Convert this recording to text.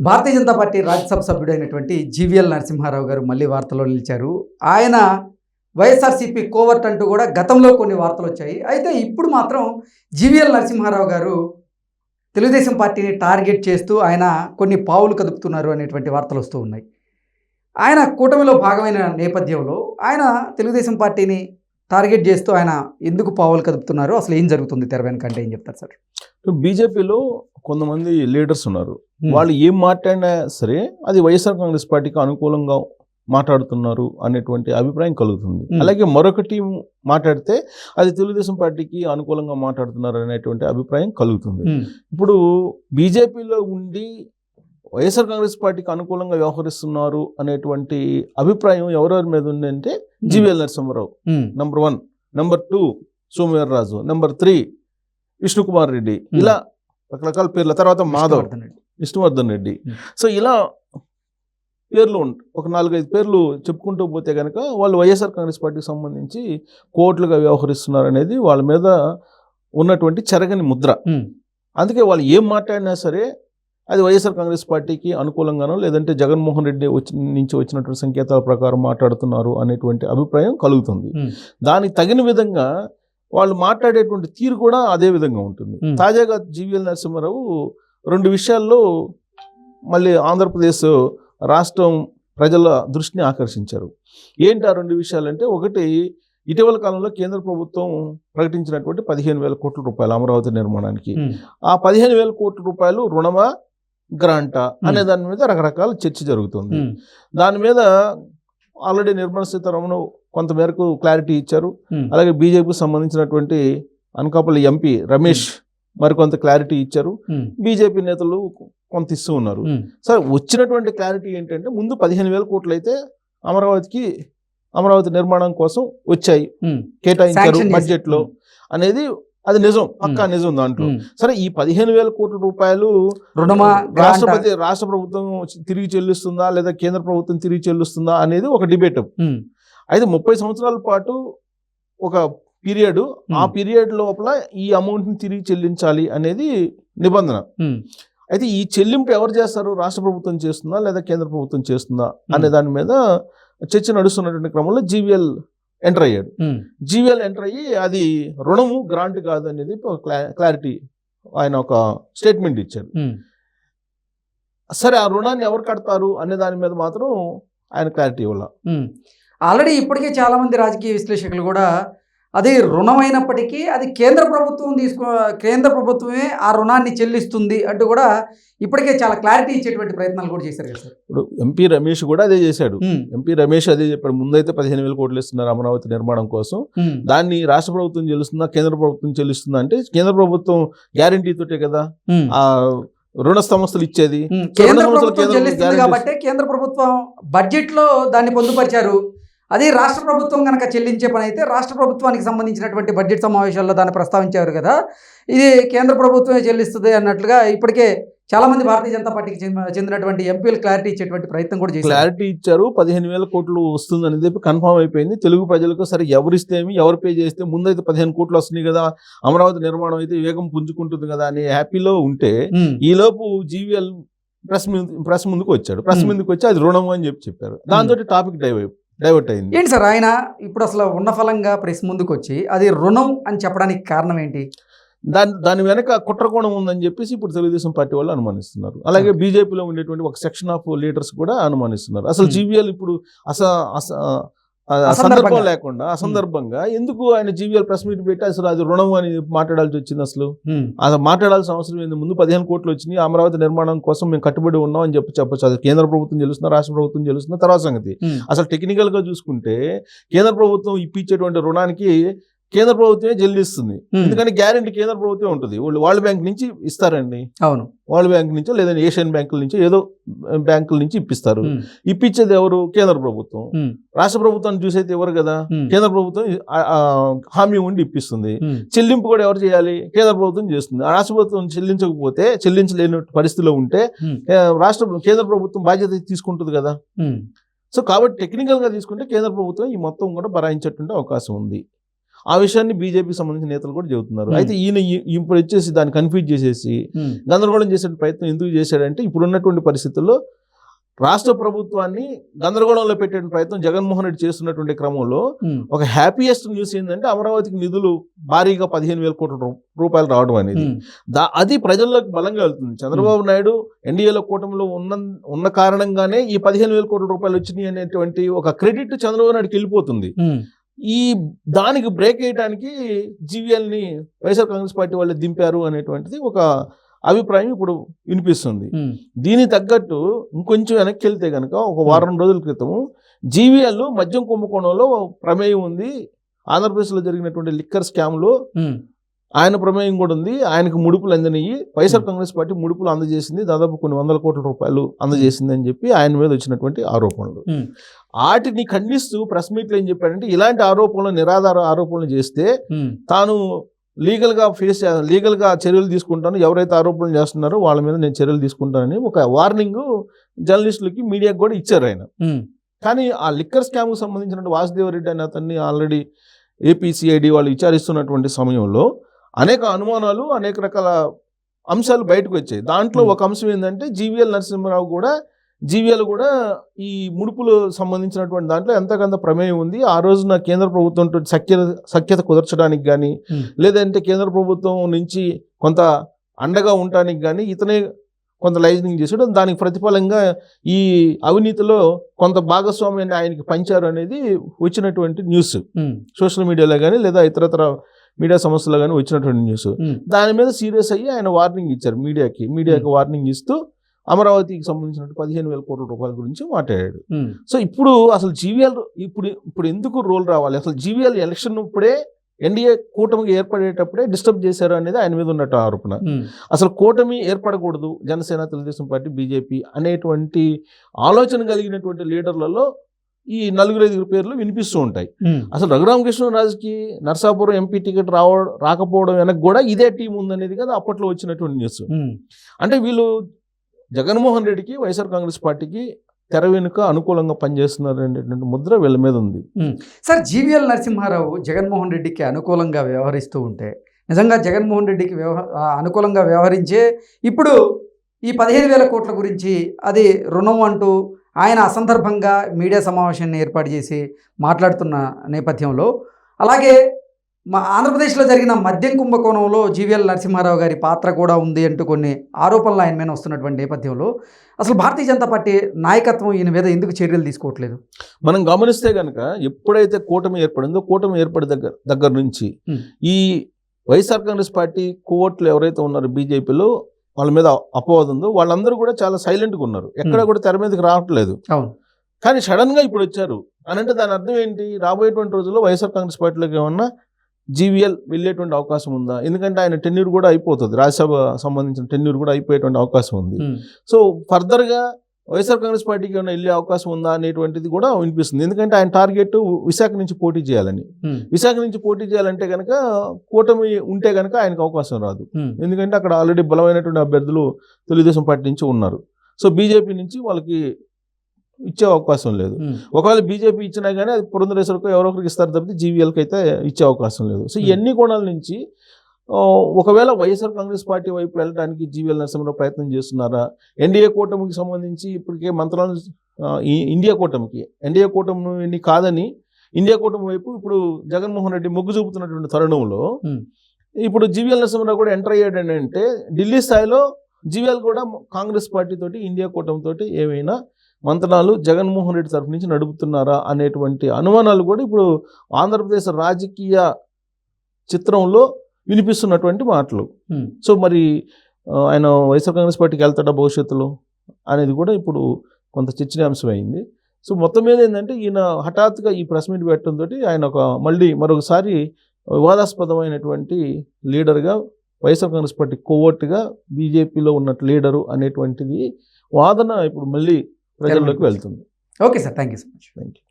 Bharatiya Janata party Rajya Sabha సభ్యుడైనటువంటి GVL Narasimha Rao గారు మళ్ళీ వార్తల్లో నిలిచారు. ఆయన వైఎస్ఆర్సీపీ కోవర్ట్ అంటూ కూడా గతంలో కొన్ని వార్తలు వచ్చాయి. అయితే ఇప్పుడు మాత్రం జీవీఎల్ నరసింహారావు గారు తెలుగుదేశం పార్టీని టార్గెట్ చేస్తూ ఆయన కొన్ని పావులు కదుపుతున్నారు అనేటువంటి వార్తలు వస్తూ ఉన్నాయి. ఆయన కూటమిలో భాగమైన నేపథ్యంలో ఆయన తెలుగుదేశం పార్టీని టార్గెట్ చేస్తూ ఆయన ఎందుకు పావులు కదుపుతున్నారు, అసలు ఏం జరుగుతుంది తెర వెనుక అంటే ఏం చెప్తారు సార్? బీజేపీలో కొంతమంది లీడర్స్ ఉన్నారు, వాళ్ళు ఏం మాట్లాడినా సరే అది వైఎస్ఆర్ కాంగ్రెస్ పార్టీకి అనుకూలంగా మాట్లాడుతున్నారు అనేటువంటి అభిప్రాయం కలుగుతుంది. అలాగే మరొక టీం మాట్లాడితే అది తెలుగుదేశం పార్టీకి అనుకూలంగా మాట్లాడుతున్నారు అనేటువంటి అభిప్రాయం కలుగుతుంది. ఇప్పుడు బీజేపీలో ఉండి వైఎస్ఆర్ కాంగ్రెస్ పార్టీకి అనుకూలంగా వ్యవహరిస్తున్నారు అనేటువంటి అభిప్రాయం ఎవరెవరి మీద ఉందంటే GVL Narasimharao number 1, number 2 Somuveerraju, number 3 Vishnukumar Reddy, ఇలా రకరకాల పేర్ల తర్వాత మాధవ్, విష్ణువర్ధన్ రెడ్డి. సో ఇలా పేర్లు ఒక 4-5 పేర్లు చెప్పుకుంటూ పోతే కనుక వాళ్ళు వైఎస్ఆర్ కాంగ్రెస్ పార్టీకి సంబంధించి కోట్లుగా వ్యవహరిస్తున్నారు అనేది వాళ్ళ మీద ఉన్నటువంటి చెరగని ముద్ర. అందుకే వాళ్ళు ఏం మాట్లాడినా సరే అది వైఎస్ఆర్ కాంగ్రెస్ పార్టీకి అనుకూలంగానో లేదంటే జగన్మోహన్ రెడ్డి నుంచి వచ్చినటువంటి సంకేతాల ప్రకారం మాట్లాడుతున్నారు అనేటువంటి అభిప్రాయం కలుగుతుంది. దానికి తగిన విధంగా వాళ్ళు మాట్లాడేటువంటి తీరు కూడా అదే విధంగా ఉంటుంది. తాజాగా జీవీఎల్ నరసింహారావు 2 విషయాల్లో మళ్ళీ ఆంధ్రప్రదేశ్ రాష్ట్రం ప్రజల దృష్టిని ఆకర్షించారు. ఏంటి ఆ 2 విషయాలంటే, ఒకటి ఇటీవల కాలంలో కేంద్ర ప్రభుత్వం ప్రకటించినటువంటి 15,000 కోట్ల రూపాయలు అమరావతి నిర్మాణానికి. ఆ 15,000 కోట్ల రూపాయలు రుణమా గ్రాంటా అనే దాని మీద రకరకాల చర్చ జరుగుతుంది. దాని మీద ఆల్రెడీ నిర్మలా సీతారామన్ కొంతమేరకు క్లారిటీ ఇచ్చారు. అలాగే బీజేపీకి సంబంధించినటువంటి అనకాపల్లి ఎంపీ రమేష్ మరికొంత క్లారిటీ ఇచ్చారు. బీజేపీ నేతలు కొంత ఇస్తూ ఉన్నారు. సరే, వచ్చినటువంటి క్లారిటీ ఏంటంటే ముందు 15,000 కోట్లు అయితే అమరావతి నిర్మాణం కోసం వచ్చాయి, కేటాయించారు బడ్జెట్ లో అనేది అది నిజం, పక్కా నిజం. దాంట్లో సరే ఈ 15,000 కోట్ల రూపాయలు రాష్ట్ర ప్రభుత్వం తిరిగి చెల్లిస్తుందా లేదా కేంద్ర ప్రభుత్వం తిరిగి చెల్లిస్తుందా అనేది ఒక డిబేట్. అయితే 30 సంవత్సరాల పాటు ఒక పీరియడ్, ఆ పీరియడ్ లోపల ఈ అమౌంట్ని తిరిగి చెల్లించాలి అనేది నిబంధన. అయితే ఈ చెల్లింపు ఎవరు చేస్తారు, రాష్ట్ర ప్రభుత్వం చేస్తుందా లేదా కేంద్ర ప్రభుత్వం చేస్తుందా అనే దాని మీద చర్చ నడుస్తున్నటువంటి క్రమంలో జీవీఎల్ ఎంటర్ అయ్యాడు. జీవీఎల్ ఎంటర్ అయ్యి అది రుణము గ్రాంట్ కాదు అనేది క్లారిటీ ఆయన ఒక స్టేట్మెంట్ ఇచ్చారు. సరే, ఆ రుణాన్ని ఎవరు కడతారు అనే దాని మీద మాత్రం ఆయన క్లారిటీ ఇవ్వాలి. ఆల్రెడీ ఇప్పటికే చాలా మంది రాజకీయ విశ్లేషకులు కూడా అది రుణమైనప్పటికీ అది కేంద్ర ప్రభుత్వమే ఆ రుణాన్ని చెల్లిస్తుంది అంటూ కూడా ఇప్పటికే చాలా క్లారిటీ ఇచ్చేటువంటి ప్రయత్నాలు కూడా చేశారు కదా సార్. ఇప్పుడు ఎంపీ రమేష్ కూడా అదే చేశాడు. ఎంపీ రమేష్ అదే చెప్పాడు, ముందైతే 15,000 కోట్లు ఇస్తున్నారు అమరావతి నిర్మాణం కోసం, దాన్ని రాష్ట్ర ప్రభుత్వం చెల్లిస్తుందా కేంద్ర ప్రభుత్వం చెల్లిస్తుందా అంటే కేంద్ర ప్రభుత్వం గ్యారంటీ తోటే కదా ఆ రుణ సంస్థలు ఇచ్చేది. కేంద్ర ప్రభుత్వం చెల్లిస్తుంది కాబట్టి కేంద్ర ప్రభుత్వం బడ్జెట్ లో దాన్ని పొందుపరిచారు. అది రాష్ట్ర ప్రభుత్వం కనుక చెల్లించే పని అయితే రాష్ట్ర ప్రభుత్వానికి సంబంధించినటువంటి బడ్జెట్ సమావేశాల్లో దాన్ని ప్రస్తావించారు కదా, ఇది కేంద్ర ప్రభుత్వమే చెల్లిస్తుంది అన్నట్లుగా ఇప్పటికే చాలా మంది భారతీయ జనతా పార్టీకి చెందినటువంటి ఎంపీలు క్లారిటీ ఇచ్చేటువంటి ప్రయత్నం కూడా చేశారు. క్లారిటీ ఇచ్చారు, 15,000 కోట్లు వస్తుంది అని చెప్పి కన్ఫర్మ్ అయిపోయింది. తెలుగు ప్రజలకు సరే ఎవరిస్తేమి ఎవరు పే చేస్తే ముందైతే 15 కోట్లు వస్తున్నాయి కదా, అమరావతి నిర్మాణం అయితే వేగం పుంజుకుంటుంది కదా అని హ్యాపీలో ఉంటే ఈలోపు జీవీఎల్ ప్రెస్ ముందుకు వచ్చాడు. ప్రెస్ ముందుకు వచ్చి అది రుణం అని చెప్పారు. దాంతో టాపిక్ డైవర్ట్ అయింది. ఏంటి సార్, ఆయన ఇప్పుడు అసలు ఉన్న ఫలంగా ప్రెస్ ముందుకు వచ్చి అది రుణం అని చెప్పడానికి కారణం ఏంటి? దాని వెనక కుట్రకోణం ఉందని చెప్పేసి ఇప్పుడు తెలుగుదేశం పార్టీ వాళ్ళు అనుమానిస్తున్నారు. అలాగే బీజేపీలో ఉండేటువంటి ఒక సెక్షన్ ఆఫ్ లీడర్స్ కూడా అనుమానిస్తున్నారు. అసలు జీవీఎల్ ఇప్పుడు సందర్భం లేకుండా అసందర్భంగా ఎందుకు ఆయన జీవీఎల్ ప్రెస్ మీట్ పెట్టి అసలు అది రుణం అని మాట్లాడాల్సి వచ్చింది? అసలు మాట్లాడాల్సిన అవసరం ఏంది? ముందు 15 కోట్లు వచ్చినాయి, అమరావతి నిర్మాణం కోసం మేము కట్టుబడి ఉన్నాం అని చెప్పచ్చు. అది కేంద్ర ప్రభుత్వం చెల్లిస్తున్నా రాష్ట్ర ప్రభుత్వం చెల్లిస్తున్నా తర్వాత సంగతి. అసలు టెక్నికల్ గా చూసుకుంటే కేంద్ర ప్రభుత్వం ఇప్పించేటువంటి రుణానికి కేంద్ర ప్రభుత్వమే చెల్లిస్తుంది. ఎందుకంటే గ్యారెంటీ కేంద్ర ప్రభుత్వం ఉంటుంది. వరల్డ్ బ్యాంక్ నుంచి ఇస్తారండి. అవును, వరల్డ్ బ్యాంక్ నుంచో లేదా ఏషియన్ బ్యాంకుల నుంచో ఏదో బ్యాంకుల నుంచి ఇప్పిస్తారు. ఇప్పించేది ఎవరు? కేంద్ర ప్రభుత్వం. రాష్ట్ర ప్రభుత్వాన్ని చూసైతే ఎవరు కదా, కేంద్ర ప్రభుత్వం హామీ ఉండి ఇప్పిస్తుంది. చెల్లింపు కూడా ఎవరు చేయాలి? కేంద్ర ప్రభుత్వం చేస్తుంది. రాష్ట్ర ప్రభుత్వం చెల్లించలేని పరిస్థితిలో ఉంటే కేంద్ర ప్రభుత్వం బాధ్యత తీసుకుంటుంది కదా. సో కాబట్టి టెక్నికల్ గా తీసుకుంటే కేంద్ర ప్రభుత్వం ఈ మొత్తం కూడా భరాయించేటువంటి అవకాశం ఉంది. ఆ విషయాన్ని బీజేపీకి సంబంధించిన నేతలు కూడా చెబుతున్నారు. అయితే ఈయన ఇప్పుడు వచ్చేసి దాన్ని కన్ఫ్యూజ్ చేసేసి గందరగోళం చేసే ప్రయత్నం ఎందుకు చేశాడంటే ఇప్పుడున్నటువంటి పరిస్థితుల్లో రాష్ట్ర ప్రభుత్వాన్ని గందరగోళంలో పెట్టే ప్రయత్నం జగన్మోహన్ రెడ్డి చేస్తున్నటువంటి క్రమంలో ఒక హ్యాపీయెస్ట్ న్యూస్ ఏంటంటే అమరావతికి నిధులు భారీగా 15,000 కోట్ల రూపాయలు రావడం అనేది అది ప్రజల్లోకి బలంగా వెళ్తుంది. చంద్రబాబు నాయుడు ఎన్డీఏలో కూటమిలో ఉన్న కారణంగానే ఈ 15,000 కోట్ల రూపాయలు వచ్చినాయి అనేటువంటి ఒక క్రెడిట్ చంద్రబాబు నాయుడుకి వెళ్ళిపోతుంది. ఈ దానికి బ్రేక్ వేయడానికి జీవీఎల్ని వైఎస్ఆర్ కాంగ్రెస్ పార్టీ వాళ్ళు దింపారు అనేటువంటిది ఒక అభిప్రాయం ఇప్పుడు వినిపిస్తుంది. దీనికి తగ్గట్టు ఇంకొంచెం వెనక్కి వెళ్తే కనుక ఒక వారం రోజుల క్రితం జీవీఎల్ మద్యం కుంభకోణంలో ప్రమేయం ఉంది, ఆంధ్రప్రదేశ్లో జరిగినటువంటి లిక్కర్ స్కామ్లో ఆయన ప్రమేయం కూడా ఉంది, ఆయనకు ముడుపులు అందినవి, వైఎస్ఆర్ కాంగ్రెస్ పార్టీ ముడుపులు అందజేసింది, దాదాపు కొన్ని వందల కోట్ల రూపాయలు అందజేసింది అని చెప్పి ఆయన మీద వచ్చినటువంటి ఆరోపణలు. వాటిని ఖండిస్తూ ప్రెస్ మీట్లో ఏం చెప్పాడంటే ఇలాంటి ఆరోపణలు నిరాధార ఆరోపణలు చేస్తే తాను లీగల్గా చర్యలు తీసుకుంటాను, ఎవరైతే ఆరోపణలు చేస్తున్నారో వాళ్ళ మీద నేను చర్యలు తీసుకుంటానని ఒక వార్నింగ్ జర్నలిస్టులకి మీడియాకి కూడా ఇచ్చారు ఆయన. కానీ ఆ లిక్కర్ స్కామ్కు సంబంధించిన వాసుదేవరెడ్డి అనే అతన్ని ఆల్రెడీ ఏపీసీఐడి వాళ్ళు విచారిస్తున్నటువంటి సమయంలో అనేక అనుమానాలు, అనేక రకాల అంశాలు బయటకు వచ్చాయి. దాంట్లో ఒక అంశం ఏంటంటే జీవీఎల్ కూడా ఈ ముడుపులు సంబంధించినటువంటి దాంట్లో ఎంతకంత ప్రమేయం ఉంది. ఆ రోజున కేంద్ర ప్రభుత్వం సఖ్యత కుదర్చడానికి కానీ లేదంటే కేంద్ర ప్రభుత్వం నుంచి కొంత అండగా ఉండటానికి కానీ ఇతనే కొంత లైజనింగ్ చేసాడు. దానికి ప్రతిఫలంగా ఈ అవినీతిలో కొంత భాగస్వామ్యాన్ని ఆయనకి పంచారు అనేది వచ్చినటువంటి న్యూస్ సోషల్ మీడియాలో కానీ లేదా ఇతరతర మీడియా సంస్థలో కానీ వచ్చినటువంటి న్యూస్. దాని మీద సీరియస్ అయ్యి ఆయన వార్నింగ్ ఇచ్చారు మీడియాకి వార్నింగ్ ఇస్తూ అమరావతికి సంబంధించిన 15,000 కోట్ల రూపాయల గురించి మాట్లాడాడు. సో ఇప్పుడు అసలు జీవీఎల్ ఇప్పుడు ఎందుకు రోల్ రావాలి, అసలు జీవీఎల్ ఎలక్షన్ ఇప్పుడే ఎన్డీఏ కూటమికి ఏర్పడేటప్పుడే డిస్టర్బ్ చేశారు అనేది ఆయన మీద ఉన్నట్టు ఆరోపణ. అసలు కూటమి ఏర్పడకూడదు జనసేన, తెలుగుదేశం పార్టీ, బీజేపీ అనేటువంటి ఆలోచన కలిగినటువంటి లీడర్లలో ఈ 4-5 పేర్లు వినిపిస్తూ ఉంటాయి. అసలు రఘురామకృష్ణరాజుకి నర్సాపురం ఎంపీ టికెట్ రాకపోవడం వెనక కూడా ఇదే టీం ఉందనేది కదా అప్పట్లో వచ్చినటువంటి న్యూస్. అంటే వీళ్ళు జగన్మోహన్ రెడ్డికి, వైఎస్ఆర్ కాంగ్రెస్ పార్టీకి తెర వెనుక అనుకూలంగా పనిచేస్తున్నారు అనేటువంటి ముద్ర వీళ్ళ మీద ఉంది. సార్, జీవీఎల్ నరసింహారావు జగన్మోహన్ రెడ్డికి అనుకూలంగా వ్యవహరిస్తూ ఉంటే నిజంగా జగన్మోహన్ రెడ్డికి అనుకూలంగా వ్యవహరించే ఇప్పుడు ఈ 15,000 కోట్ల గురించి అది రుణం అంటూ ఆయన అసందర్భంగా మీడియా సమావేశాన్ని ఏర్పాటు చేసి మాట్లాడుతున్న నేపథ్యంలో, అలాగే ఆంధ్రప్రదేశ్లో జరిగిన మద్యం కుంభకోణంలో జీవీఎల్ నరసింహారావు గారి పాత్ర కూడా ఉంది అంటూ కొన్ని ఆరోపణలు ఆయన మీద వస్తున్నటువంటి నేపథ్యంలో అసలు భారతీయ జనతా పార్టీ నాయకత్వం ఈయన మీద ఎందుకు చర్యలు తీసుకోవట్లేదు? మనం గమనిస్తే కనుక ఎప్పుడైతే కూటమి ఏర్పడిందో కూటమి ఏర్పడి దగ్గర నుంచి ఈ వైఎస్ఆర్ కాంగ్రెస్ పార్టీ కోవట్లు ఎవరైతే ఉన్నారో బీజేపీలో వాళ్ళ మీద అపవాదం ఉందో వాళ్ళందరూ కూడా చాలా సైలెంట్గా ఉన్నారు, ఎక్కడ కూడా తెర మీదకి రావట్లేదు. కానీ సడన్గా ఇప్పుడు వచ్చారు అని అంటే దాని అర్థం ఏంటి? రాబోయేటువంటి రోజుల్లో వైఎస్ఆర్ కాంగ్రెస్ పార్టీలోకి ఏమన్నా జీవీఎల్ వెళ్ళేటువంటి అవకాశం ఉందా? ఎందుకంటే ఆయన టెన్యూర్ కూడా అయిపోతుంది, రాజ్యసభ సంబంధించిన టెన్యూర్ కూడా అయిపోయేటువంటి అవకాశం ఉంది. సో ఫర్దర్గా వైఎస్ఆర్ కాంగ్రెస్ పార్టీకి ఏమైనా వెళ్ళే అవకాశం ఉందా అనేటువంటిది కూడా వినిపిస్తుంది. ఎందుకంటే ఆయన టార్గెట్ విశాఖ నుంచి పోటీ చేయాలని. విశాఖ నుంచి పోటీ చేయాలంటే కనుక కూటమి ఉంటే కనుక ఆయనకు అవకాశం రాదు. ఎందుకంటే అక్కడ ఆల్రెడీ బలమైనటువంటి అభ్యర్థులు తెలుగుదేశం పార్టీ నుంచి ఉన్నారు. సో బీజేపీ నుంచి వాళ్ళకి ఇచ్చే అవకాశం లేదు. ఒకవేళ బీజేపీ ఇచ్చినా కానీ అది పురంధరేశ్వరకు ఎవరో ఒకరికి ఇస్తారు తప్పితే జీవీఎల్కి అయితే ఇచ్చే అవకాశం లేదు. సో ఇవన్నీ కోణాల నుంచి ఒకవేళ వైఎస్ఆర్ కాంగ్రెస్ పార్టీ వైపు వెళ్ళడానికి జీవీఎల్ నరసింహారావు ప్రయత్నం చేస్తున్నారా? ఎన్డీఏ కూటమికి సంబంధించి ఇప్పటికే మంత్రాలు ఎన్డీఏ కూటమిని కాదని ఇండియా కూటమి వైపు ఇప్పుడు జగన్మోహన్ రెడ్డి మొగ్గు చూపుతున్నటువంటి తరుణంలో ఇప్పుడు జీవీఎల్ నరసింహారావు కూడా ఎంటర్ అయ్యాడు అంటే ఢిల్లీ స్థాయిలో జీవీఎల్ కూడా కాంగ్రెస్ పార్టీ తోటి ఇండియా కూటమితోటి ఏమైనా మంత్రాలు జగన్మోహన్ రెడ్డి తరఫు నుంచి నడుపుతున్నారా అనేటువంటి అనుమానాలు కూడా ఇప్పుడు ఆంధ్రప్రదేశ్ రాజకీయ చిత్రంలో వినిపిస్తున్నటువంటి మాటలు. సో మరి ఆయన వైఎస్ఆర్ కాంగ్రెస్ పార్టీకి వెళ్తాడా భవిష్యత్తులో అనేది కూడా ఇప్పుడు కొంత చర్చనీయాంశం అయింది. సో మొత్తం మీద ఏంటంటే ఈయన హఠాత్తుగా ఈ ప్రెస్ మీట్ పెట్టడంతో ఆయన మరొకసారి వివాదాస్పదమైనటువంటి లీడర్గా వైఎస్ఆర్ కాంగ్రెస్ పార్టీ కోవర్ట్గా బీజేపీలో ఉన్న లీడరు అనేటువంటిది వాదన ఇప్పుడు మళ్ళీ ప్రజల్లోకి వెళ్తుంది. Okay sir, thank you so much. Thank you.